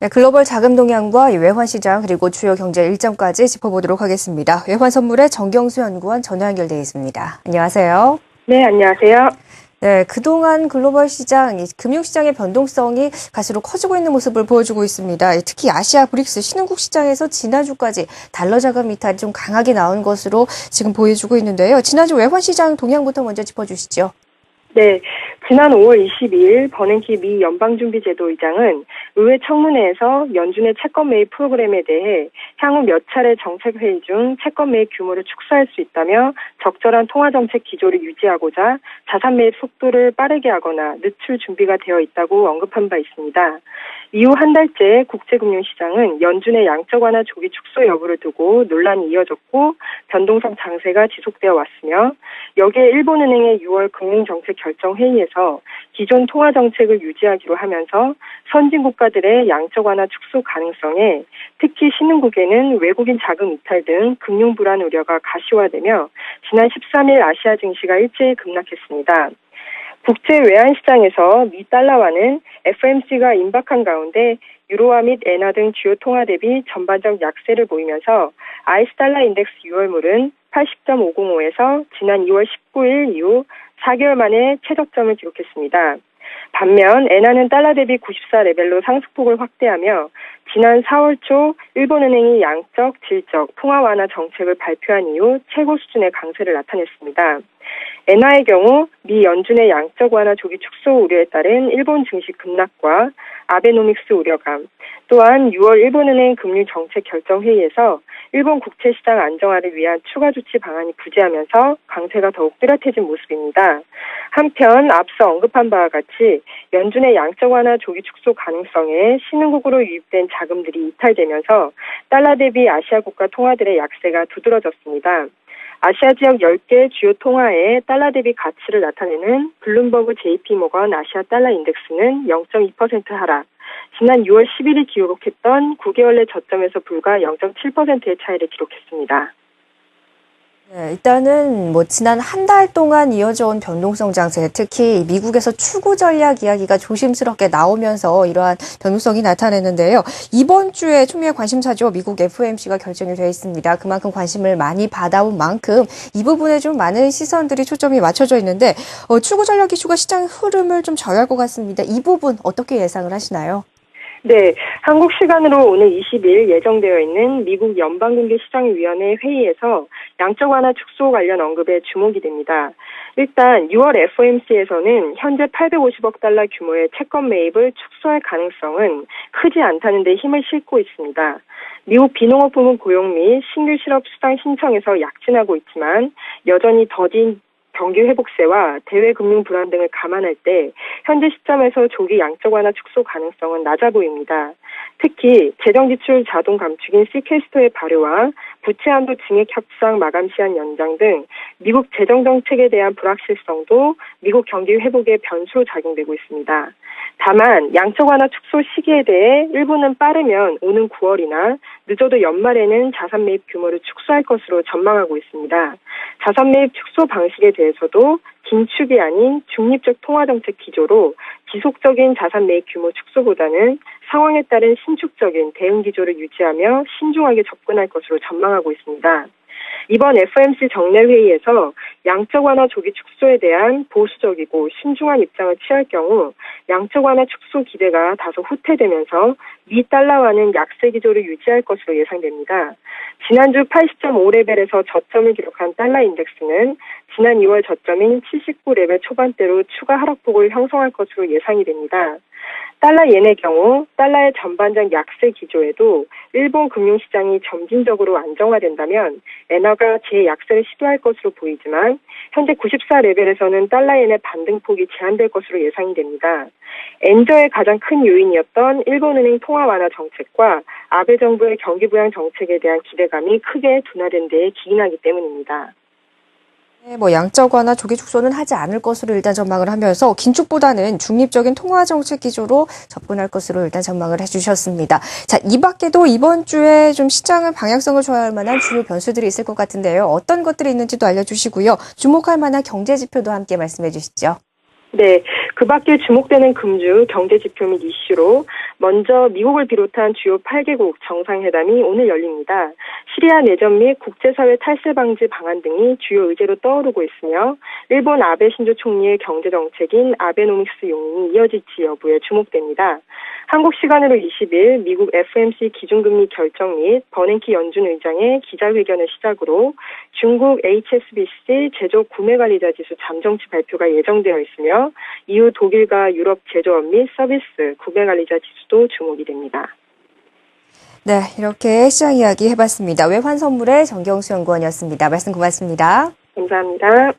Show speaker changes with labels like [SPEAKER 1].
[SPEAKER 1] 네, 글로벌 자금 동향과 외환 시장 그리고 주요 경제 일정까지 짚어보도록 하겠습니다. 외환 선물의 정경수 연구원 전화 연결돼 있습니다. 안녕하세요.
[SPEAKER 2] 네, 안녕하세요.
[SPEAKER 1] 네, 그동안 글로벌 시장, 금융시장의 변동성이 갈수록 커지고 있는 모습을 보여주고 있습니다. 특히 아시아 브릭스 신흥국 시장에서 지난주까지 달러 자금 이탈이 좀 강하게 나온 것으로 지금 보여주고 있는데요. 지난주 외환 시장 동향부터 먼저 짚어주시죠.
[SPEAKER 2] 네, 지난 5월 22일 버냉키 미 연방준비제도 의장은 의회 청문회에서 연준의 채권 매입 프로그램에 대해 향후 몇 차례 정책회의 중 채권 매입 규모를 축소할 수 있다며 적절한 통화정책 기조를 유지하고자 자산 매입 속도를 빠르게 하거나 늦출 준비가 되어 있다고 언급한 바 있습니다. 이후 한 달째 국제금융시장은 연준의 양적 완화 조기 축소 여부를 두고 논란이 이어졌고 변동성 장세가 지속되어 왔으며 여기에 일본은행의 6월 금융정책결정회의에서 기존 통화정책을 유지하기로 하면서 선진 국가들의 양적 완화 축소 가능성에 특히 신흥국에는 외국인 자금 이탈 등 금융 불안 우려가 가시화되며 지난 13일 아시아 증시가 일제히 급락했습니다. 국제 외환 시장에서 미 달러화는 FOMC가 임박한 가운데 유로화 및 엔화 등 주요 통화 대비 전반적 약세를 보이면서 ICE 달러 인덱스 6월물은 80.505에서 지난 2월 19일 이후 4개월 만에 최저점을 기록했습니다. 반면 엔화는 달러 대비 94 레벨로 상승폭을 확대하며 지난 4월 초 일본은행이 양적, 질적, 통화 완화 정책을 발표한 이후 최고 수준의 강세를 나타냈습니다. 엔화의 경우 미 연준의 양적 완화 조기 축소 우려에 따른 일본 증시 급락과 아베노믹스 우려감, 또한 6월 일본은행 금융정책결정회의에서 일본 국채시장 안정화를 위한 추가 조치 방안이 부재하면서 강세가 더욱 뚜렷해진 모습입니다. 한편 앞서 언급한 바와 같이 연준의 양적 완화 조기 축소 가능성에 신흥국으로 유입된 자금들이 이탈되면서 달러 대비 아시아 국가 통화들의 약세가 두드러졌습니다. 아시아 지역 10개 주요 통화의 달러 대비 가치를 나타내는 블룸버그 JP모건 아시아 달러 인덱스는 0.2% 하락, 지난 6월 10일이 기록했던 9개월 내 저점에서 불과 0.7%의 차이를 기록했습니다.
[SPEAKER 1] 네, 일단은 지난 한 달 동안 이어져 온 변동성 장세, 특히 미국에서 추구 전략 이야기가 조심스럽게 나오면서 이러한 변동성이 나타났는데요. 이번 주에 초미의 관심사죠. 미국 FOMC가 결정이 되어 있습니다. 그만큼 관심을 많이 받아온 만큼 이 부분에 좀 많은 시선들이 초점이 맞춰져 있는데 추구 전략 이슈가 시장 흐름을 좀 저해할 것 같습니다. 이 부분 어떻게 예상을 하시나요?
[SPEAKER 2] 네, 한국 시간으로 오늘 20일 예정되어 있는 미국 연방금리시장위원회 회의에서 양적 완화 축소 관련 언급에 주목이 됩니다. 일단 6월 FOMC에서는 현재 850억 달러 규모의 채권 매입을 축소할 가능성은 크지 않다는 데 힘을 싣고 있습니다. 미국 비농업 부문 고용 및 신규 실업 수당 신청에서 약진하고 있지만 여전히 더딘 경기 회복세와 대외 금융 불안 등을 감안할 때 현재 시점에서 조기 양적 완화 축소 가능성은 낮아 보입니다. 특히 재정지출 자동 감축인 시퀘스터의 발효와 부채 한도 증액 협상 마감 시한 연장 등 미국 재정 정책에 대한 불확실성도 미국 경기 회복의 변수로 작용되고 있습니다. 다만 양적 완화 축소 시기에 대해 일부는 빠르면 오는 9월이나 늦어도 연말에는 자산 매입 규모를 축소할 것으로 전망하고 있습니다. 자산 매입 축소 방식에 대해서도 긴축이 아닌 중립적 통화정책 기조로 지속적인 자산 매입 규모 축소보다는 상황에 따른 신축적인 대응 기조를 유지하며 신중하게 접근할 것으로 전망하고 있습니다. 이번 FOMC 정례회의에서 양적 완화 조기 축소에 대한 보수적이고 신중한 입장을 취할 경우 양적 완화 축소 기대가 다소 후퇴되면서 미 달러화는 약세 기조를 유지할 것으로 예상됩니다. 지난주 80.5레벨에서 저점을 기록한 달러 인덱스는 지난 2월 저점인 79레벨 초반대로 추가 하락폭을 형성할 것으로 예상이 됩니다. 달러 엔의 경우 달러의 전반적 약세 기조에도 일본 금융시장이 점진적으로 안정화된다면 엔화가 재약세를 시도할 것으로 보이지만 현재 94레벨에서는 달러 엔의 반등폭이 제한될 것으로 예상이 됩니다. 엔저의 가장 큰 요인이었던 일본은행 통화 완화 정책과 아베 정부의 경기 부양 정책에 대한 기대감이 크게 둔화된 데에 기인하기 때문입니다.
[SPEAKER 1] 네, 양적 완화 조기 축소는 하지 않을 것으로 일단 전망을 하면서 긴축보다는 중립적인 통화 정책 기조로 접근할 것으로 일단 전망을 해주셨습니다. 자, 이 밖에도 이번 주에 좀 시장을 방향성을 조화할 만한 주요 변수들이 있을 것 같은데요. 어떤 것들이 있는지도 알려주시고요. 주목할 만한 경제 지표도 함께 말씀해 주시죠.
[SPEAKER 2] 네, 그 밖에 주목되는 금주 경제 지표 및 이슈로 먼저 미국을 비롯한 주요 8개국 정상회담이 오늘 열립니다. 시리아 내전 및 국제사회 탈세 방지 방안 등이 주요 의제로 떠오르고 있으며 일본 아베 신조 총리의 경제정책인 아베노믹스 용인이 이어질지 여부에 주목됩니다. 한국 시간으로 20일 미국 FOMC 기준금리 결정 및 버냉키 연준 의장의 기자회견을 시작으로 중국 HSBC 제조 구매관리자 지수 잠정치 발표가 예정되어 있으며 이후 독일과 유럽 제조업 및 서비스 구매관리자 지수도 주목이 됩니다.
[SPEAKER 1] 네, 이렇게 시장 이야기 해봤습니다. 외환선물의 정경수 연구원이었습니다. 말씀 고맙습니다.
[SPEAKER 2] 감사합니다.